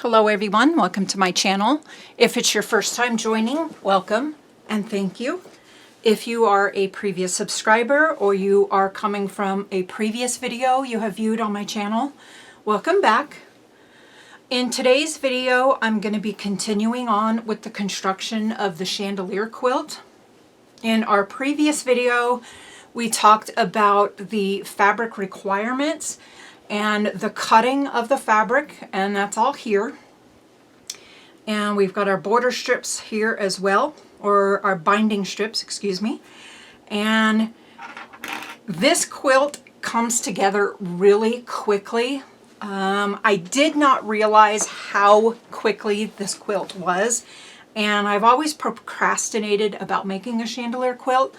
Hello everyone, welcome to my channel. If it's your first time joining, welcome and thank you. If you are a previous subscriber or you are coming from a previous video you have viewed on my channel, welcome back. In today's video, I'm going to be continuing on with the construction of the chandelier quilt. In our previous video, we talked about the fabric requirements and the cutting of the fabric, and that's all here. And we've got our border strips here as well, or our binding strips, excuse me. And this quilt comes together really quickly. I did not realize how quickly this quilt was, and I've always procrastinated about making a chandelier quilt.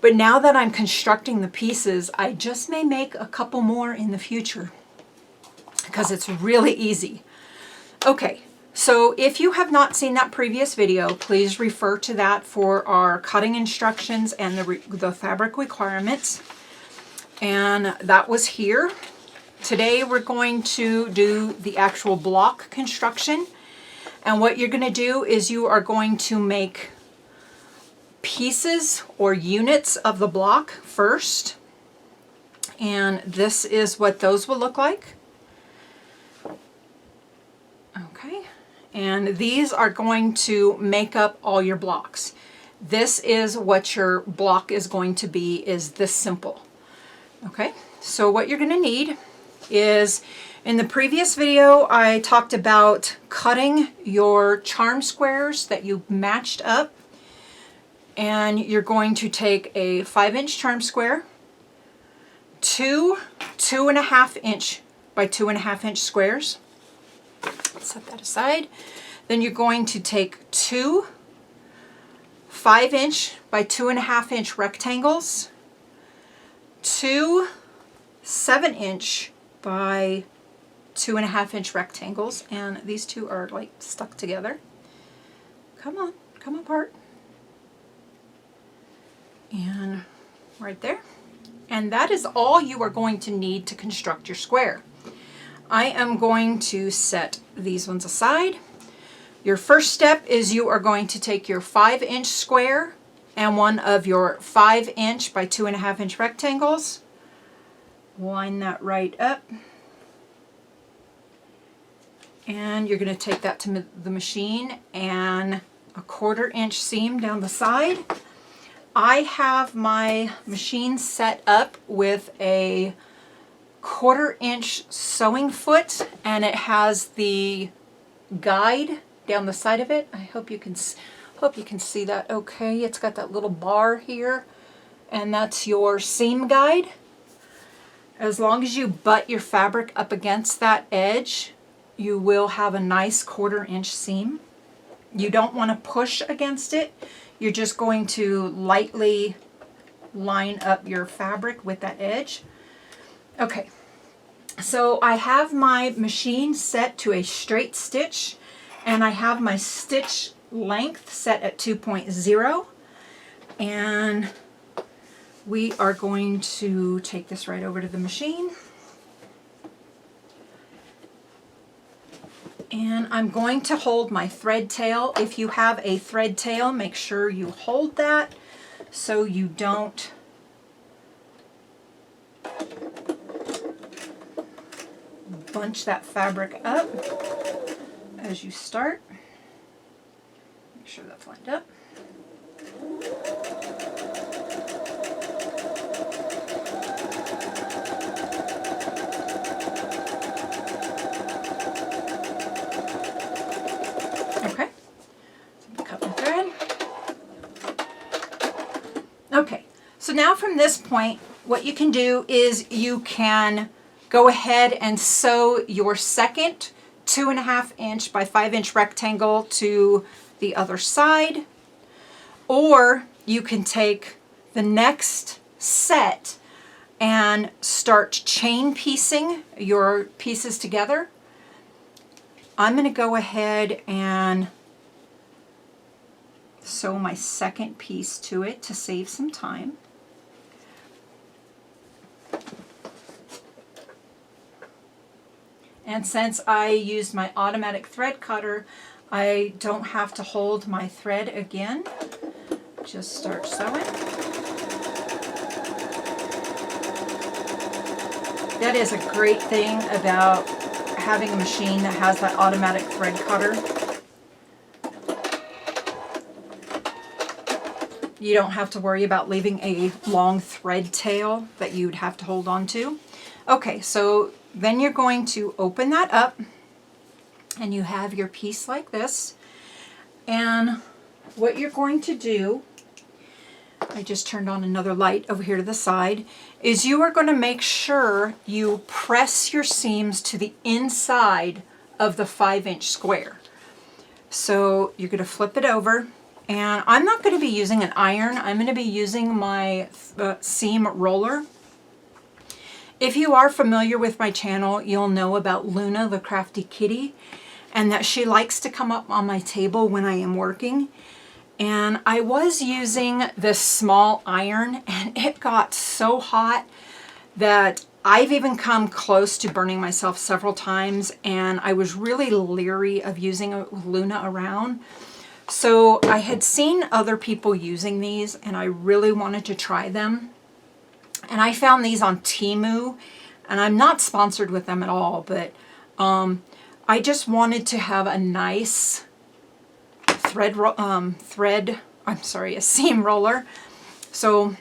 But now that I'm constructing the pieces, I just may make a couple more in the future because it's really easy. Okay, so if you have not seen that previous video, please refer to that for our cutting instructions and the fabric requirements. And that was here. Today we're going to do the actual block construction. And what you're going to do is you are going to make pieces or units of the block first, and this is what those will look like. Okay, and these are going to make up all your blocks. This is what your block is going to be, is this simple. Okay, so what you're going to need is, in the previous video I talked about cutting your charm squares that you matched up. And you're going to take a 5-inch charm square, two 2.5 inch by 2.5 inch squares. Set that aside. Then you're going to take two 5-inch by 2.5 inch rectangles, two 7-inch by 2.5 inch rectangles, and these two are like stuck together. Come on, come apart. And right there. And that is all you are going to need to construct your square. I am going to set these ones aside. Your first step is you are going to take your 5-inch square and one of your 5-inch by 2.5 inch rectangles. Line that right up. And you're going to take that to the machine and a 1/4 inch seam down the side. I have my machine set up with a 1/4 inch sewing foot, and it has the guide down the side of it. I hope you can see that okay. It's got that little bar here, and that's your seam guide. As long as you butt your fabric up against that edge, you will have a nice 1/4 inch seam. You don't want to push against it. You're just going to lightly line up your fabric with that edge. Okay, so I have my machine set to a straight stitch, and I have my stitch length set at 2.0, and we are going to take this right over to the machine. And I'm going to hold my thread tail. If you have a thread tail, make sure you hold that so you don't bunch that fabric up as you start. Make sure that's lined up. Okay, so now from this point, what you can do is you can go ahead and sew your second 2.5 inch by 5 inch rectangle to the other side, or you can take the next set and start chain piecing your pieces together. I'm going to go ahead and sew my second piece to it to save some time. And since I used my automatic thread cutter, I don't have to hold my thread again. Just start sewing. That is a great thing about having a machine that has that automatic thread cutter. You don't have to worry about leaving a long thread tail that you'd have to hold on to. Okay, so then you're going to open that up and you have your piece like this. And what you're going to do, I just turned on another light over here to the side, is you are going to make sure you press your seams to the inside of the 5-inch square. So you're going to flip it over, and I'm not going to be using an iron. I'm going to be using my seam roller. If you are familiar with my channel, you'll know about Luna the Crafty Kitty, and that she likes to come up on my table when I am working. And I was using this small iron, and it got so hot that I've even come close to burning myself several times, and I was really leery of using Luna around. So I had seen other people using these, and I really wanted to try them. And I found these on Temu, and I'm not sponsored with them at all, but I just wanted to have a nice a seam roller. So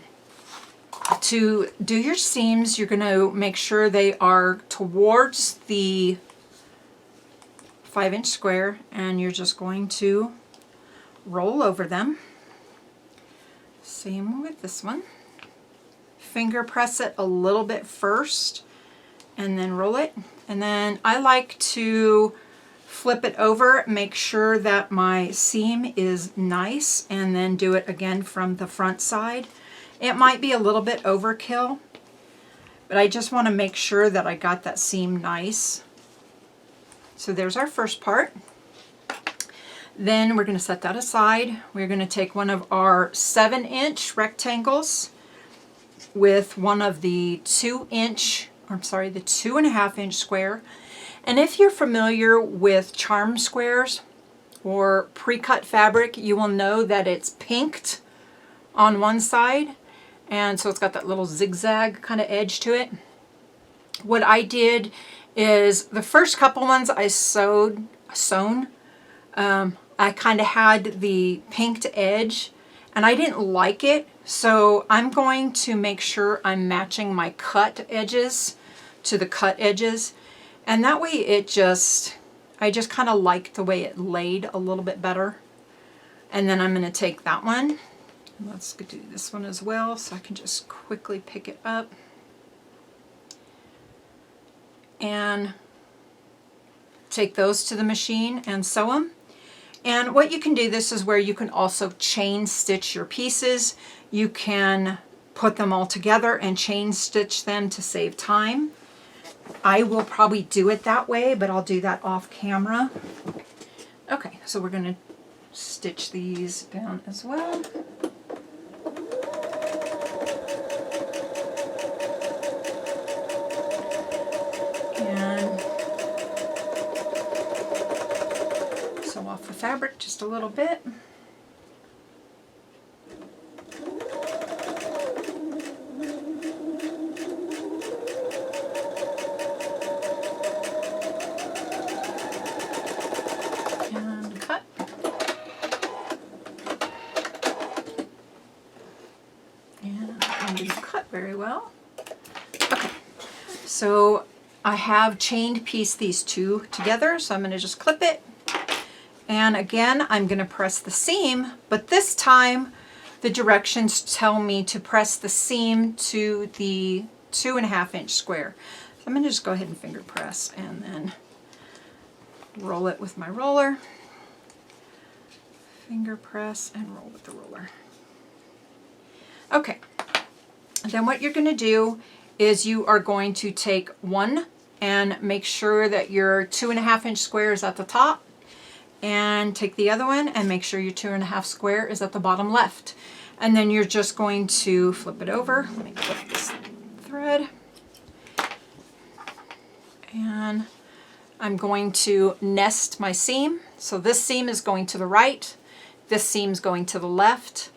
to do your seams, you're going to make sure they are towards the 5-inch square, and you're just going to roll over them. Same with this one. Finger press it a little bit first and then roll it. And then I like to flip it over, make sure that my seam is nice, and then do it again from the front side. It might be a little bit overkill, but I just want to make sure that I got that seam nice. So there's our first part. Then we're going to set that aside. We're going to take one of our 7-inch rectangles with one of the 2.5-inch square. And if you're familiar with charm squares or pre-cut fabric, you will know that it's pinked on one side, and so it's got that little zigzag kind of edge to it. What I did is the first couple ones I sewn, I kind of had the pinked edge, and I didn't like it, so I'm going to make sure I'm matching my cut edges to the cut edges. And that way I just kind of like the way it laid a little bit better. And then I'm going to take that one. Let's do this one as well, so I can just quickly pick it up. And take those to the machine and sew them. And what you can do, this is where you can also chain stitch your pieces. You can put them all together and chain stitch them to save time. I will probably do it that way, but I'll do that off camera. Okay, so we're going to stitch these down as well. And sew off the fabric just a little bit. Very well. Okay, so I have chained pieced these two together, so I'm going to just clip it, and again I'm going to press the seam, but this time the directions tell me to press the seam to the 2.5-inch square. So I'm going to just go ahead and finger press and then roll it with my roller. Finger press and roll with the roller. Okay. Then what you're going to do is you are going to take one and make sure that your 2.5-inch square is at the top, and take the other one and make sure your 2.5 square is at the bottom left. And then you're just going to flip it over. Let me clip this thread. And I'm going to nest my seam. So this seam is going to the right, this seam's going to the left,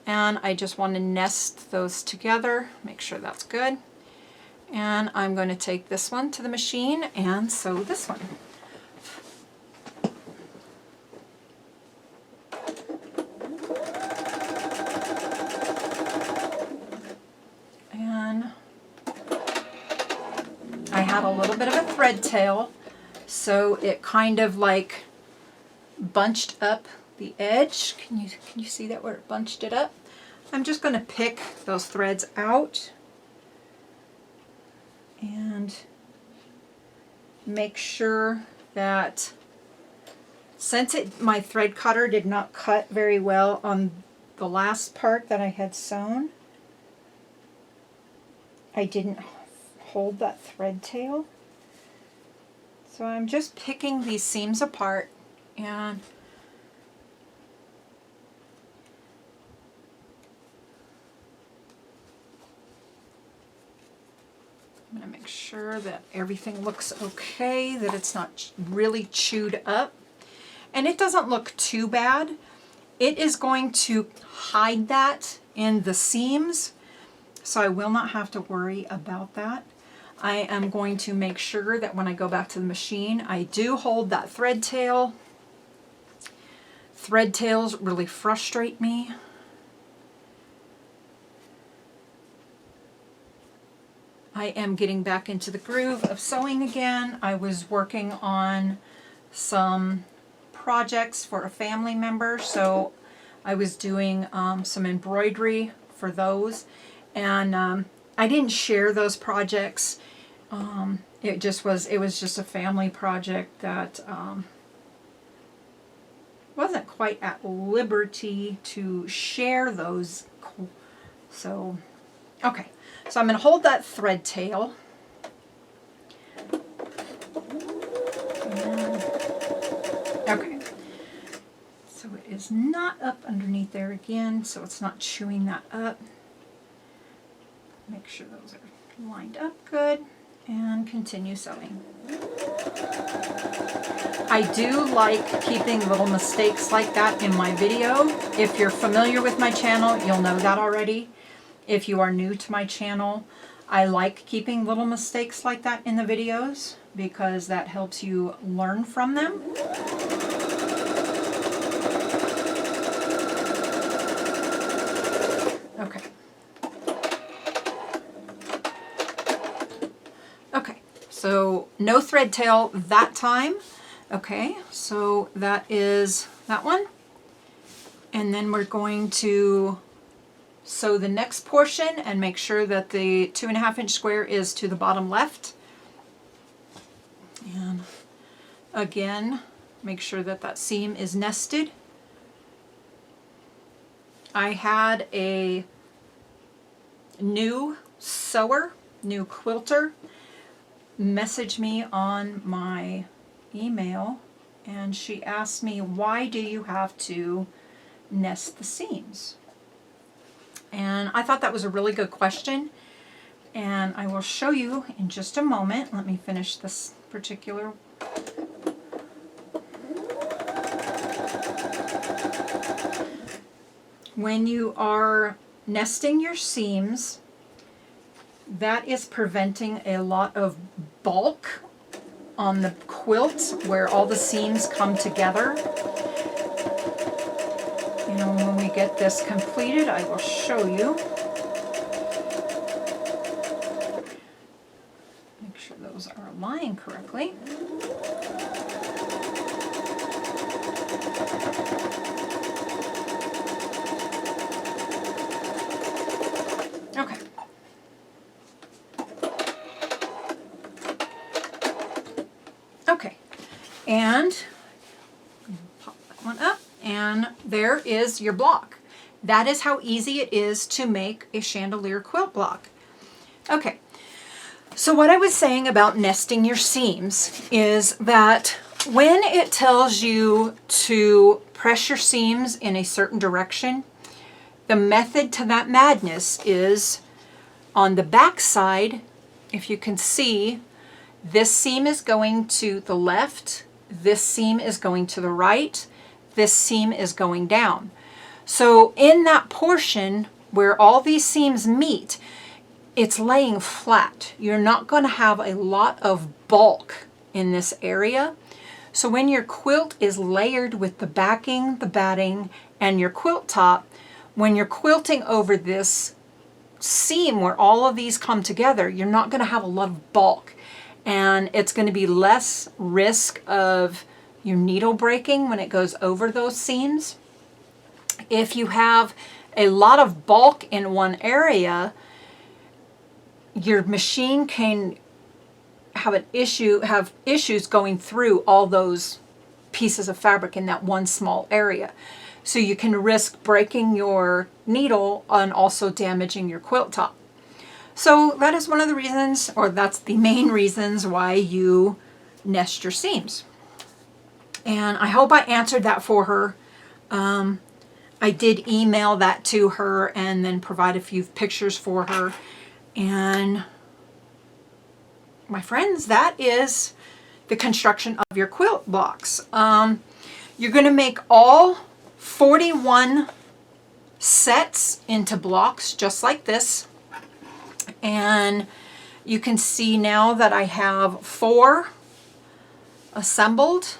and I just want to nest those together, make sure that's good. And I'm going to take this one to the machine and sew this one. And I had a little bit of a thread tail, so it kind of like bunched up the edge. Can you see that where it bunched it up? I'm just going to pick those threads out and make sure that, since my thread cutter did not cut very well on the last part that I had sewn, I didn't hold that thread tail. So I'm just picking these seams apart, and I'm going to make sure that everything looks okay, that it's not really chewed up. And it doesn't look too bad. It is going to hide that in the seams, so I will not have to worry about that. I am going to make sure that when I go back to the machine, I do hold that thread tail. Thread tails really frustrate me. I am getting back into the groove of sewing again. I was working on some projects for a family member, so I was doing some embroidery for those, and I didn't share those projects. It was just a family project that wasn't quite at liberty to share those. So, okay. So I'm going to hold that thread tail. Okay. So it is not up underneath there again, so it's not chewing that up. Make sure those are lined up good, and continue sewing. I do like keeping little mistakes like that in my video. If you're familiar with my channel, you'll know that already. If you are new to my channel, I like keeping little mistakes like that in the videos because that helps you learn from them. Okay. Okay, so no thread tail that time. Okay, so that is that one. And then we're going to sew the next portion and make sure that the 2.5 inch square is to the bottom left. And again, make sure that that seam is nested. I had a new sewer, new quilter, message me on my email, and she asked me, why do you have to nest the seams? And I thought that was a really good question, and I will show you in just a moment. Let me finish this particular. When you are nesting your seams, that is preventing a lot of bulk on the quilt where all the seams come together. You know, when we get this completed, I will show you. Make sure those are aligned correctly. Okay. Okay, and pop that one up, and there is your block. That is how easy it is to make a chandelier quilt block. Okay, so what I was saying about nesting your seams is that when it tells you to press your seams in a certain direction, the method to that madness is on the back side. If you can see, This seam is going to the left, this seam is going to the right, this seam is going down. So in that portion where all these seams meet, it's laying flat. You're not going to have a lot of bulk in this area. So when your quilt is layered with the backing, the batting, and your quilt top, when you're quilting over this seam where all of these come together, you're not going to have a lot of bulk. And it's going to be less risk of your needle breaking when it goes over those seams. If you have a lot of bulk in one area, your machine can have issues going through all those pieces of fabric in that one small area. So you can risk breaking your needle and also damaging your quilt top. So that is one of the reasons, or that's the main reasons why you nest your seams. And I hope I answered that for her. I did email that to her and then provide a few pictures for her. And my friends, that is the construction of your quilt blocks. You're going to make all 41 sets into blocks just like this. And you can see now that I have 4 assembled.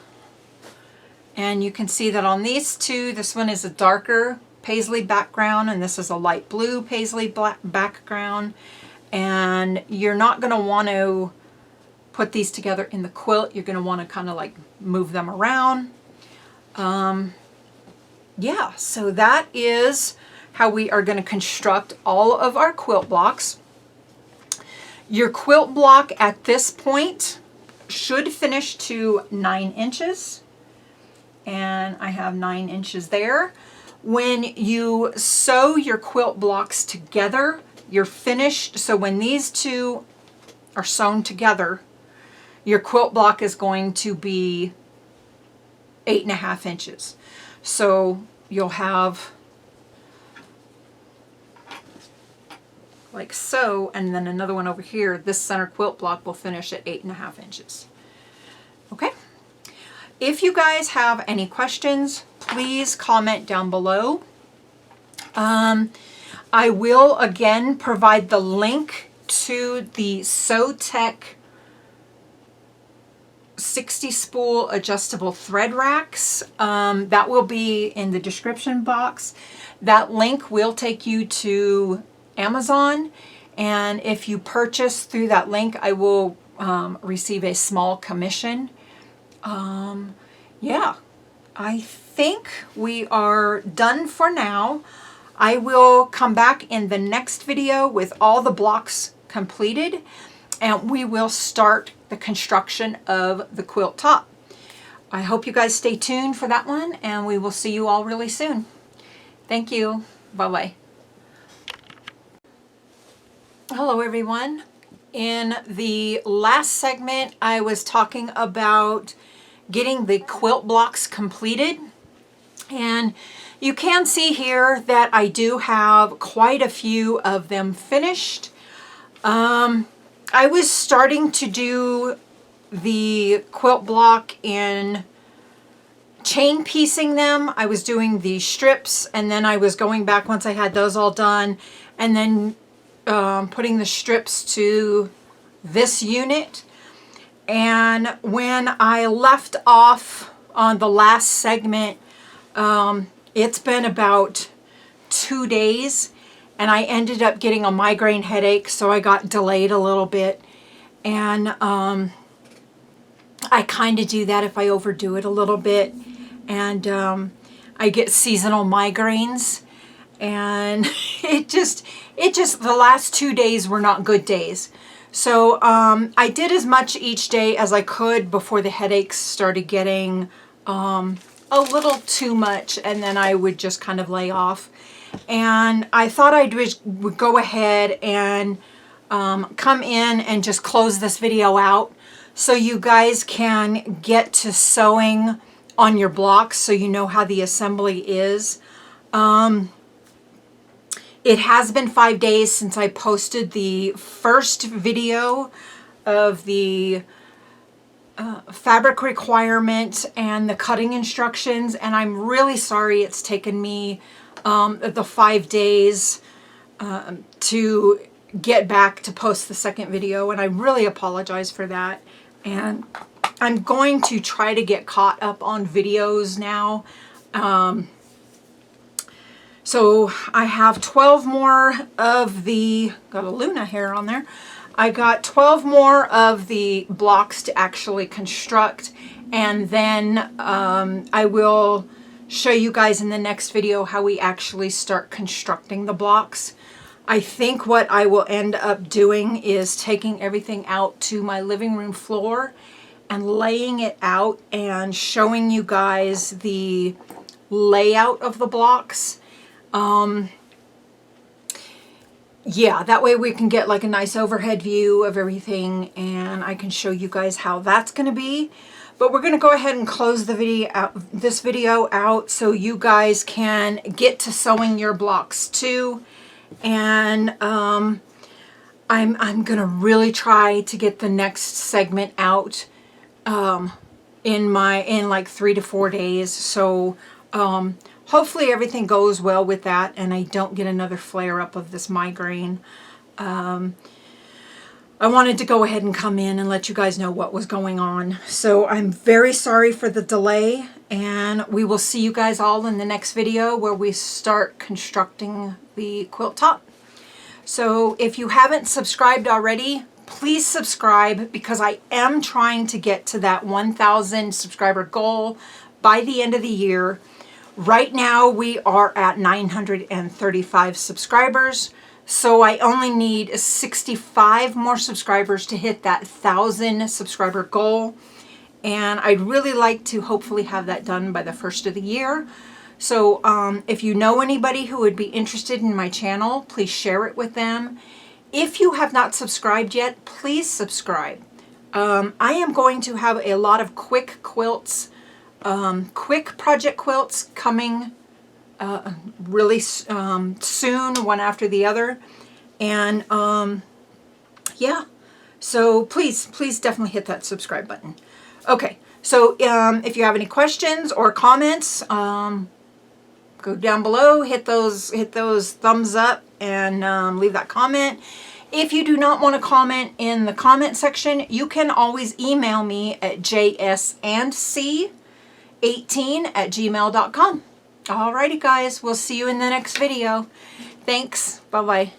And you can see that on these 2, this one is a darker paisley background and this is a light blue paisley background. And you're not going to want to put these together in the quilt. You're going to want to kind of like move them around. Yeah, so that is how we are going to construct all of our quilt blocks. Your quilt block at this point should finish to 9 inches. And I have 9 inches there. When you sew your quilt blocks together, you're finished. So when these 2 are sewn together, your quilt block is going to be 8.5 inches. So you'll have like so, and then another one over here. This center quilt block will finish at 8.5 inches. Okay. If you guys have any questions, please comment down below. I will again provide the link to the SewTech 60 spool adjustable thread racks. That will be in the description box. That link will take you to Amazon, and if you purchase through that link, I will receive a small commission. Yeah, I think we are done for now. I will come back in the next video with all the blocks completed, and we will start the construction of the quilt top. I hope you guys stay tuned for that one, and we will see you all really soon. Thank you. Bye-bye. Hello, everyone. In the last segment, I was talking about getting the quilt blocks completed, and you can see here that I do have quite a few of them finished. I was starting to do the quilt block in chain piecing them. I was doing the strips, and then I was going back once I had those all done, and then putting the strips to this unit. And when I left off on the last segment, it's been about 2 days, and I ended up getting a migraine headache, so I got delayed a little bit. And I kind of do that if I overdo it a little bit. And I get seasonal migraines, and it just the last 2 days were not good days. So I did as much each day as I could before the headaches started getting a little too much, and then I would just kind of lay off. And I thought would go ahead and come in and just close this video out so you guys can get to sewing on your blocks so you know how the assembly is. It has been 5 days since I posted the first video of the fabric requirement and the cutting instructions, and I'm really sorry it's taken me the 5 days to get back to post the second video, and I really apologize for that. And I'm going to try to get caught up on videos now. So I have 12 more of the, got a Luna hair on there. I got 12 more of the blocks to actually construct, and then I will show you guys in the next video how we actually start constructing the blocks. I think what I will end up doing is taking everything out to my living room floor and laying it out and showing you guys the layout of the blocks. Yeah, that way we can get like a nice overhead view of everything, and I can show you guys how that's going to be. But we're going to go ahead and close the this video out so you guys can get to sewing your blocks too. And I'm going to really try to get the next segment out in like 3 to 4 days. So hopefully everything goes well with that and I don't get another flare-up of this migraine. I wanted to go ahead and come in and let you guys know what was going on. So I'm very sorry for the delay, and we will see you guys all in the next video where we start constructing the quilt top. So if you haven't subscribed already, please subscribe, because I am trying to get to that 1,000 subscriber goal by the end of the year. Right now we are at 935 subscribers, so I only need 65 more subscribers to hit that 1,000 subscriber goal, and I'd really like to hopefully have that done by the first of the year. So if you know anybody who would be interested in my channel, please share it with them. If you have not subscribed yet, please subscribe. I am going to have a lot of quick quilts, quick project quilts coming really soon, one after the other. And yeah, so please definitely hit that subscribe button. Okay, so if you have any questions or comments, go down below, hit those thumbs up, and leave that comment. If you do not want to comment in the comment section, you can always email me at jsandc18@gmail.com. Alrighty guys, we'll see you in the next video. Thanks. Bye-bye.